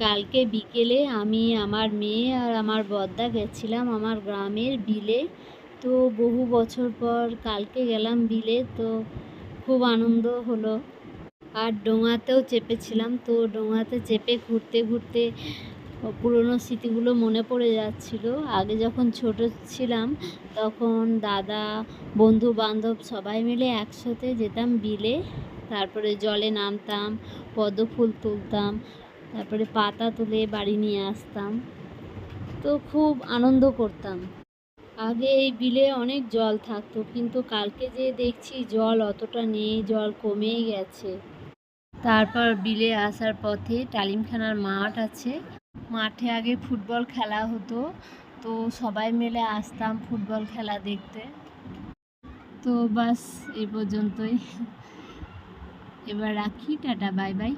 কালকে বিকেলে আমি আমার মেয়ে আর আমার বড়দা গেছিলাম আমার গ্রামের বিলে। তো বহু বছর পর কালকে গেলাম বিলে, তো খুব আনন্দ হলো। আর ডোঙাতেও চেপেছিলাম, তো ডোঙাতে চেপে ঘুরতে ঘুরতে পুরনো স্মৃতিগুলো মনে পড়ে যাচ্ছিল। আগে যখন ছোট ছিলাম তখন দাদা, বন্ধু বান্ধব সবাই মিলে একসাথে যেতাম বিলে। তারপরে জলে নামতাম, পদ্ম ফুল তুলতাম, তারপরে পাতা তুলে বাড়ি নিয়ে আসতাম। তো খুব আনন্দ করতাম। আগে এই বিলে অনেক জল থাকতো, কিন্তু কালকে যে দেখছি জল অতটা নেই, জল কমেই গেছে। তারপর বিলে আসার পথে টালিমখানার মাঠ আছে, মাঠে আগে ফুটবল খেলা হতো, তো সবাই মিলে আসতাম ফুটবল খেলা দেখতে। তো বাস এই পর্যন্তই, এবার রাখি, টাটা, বাই বাই।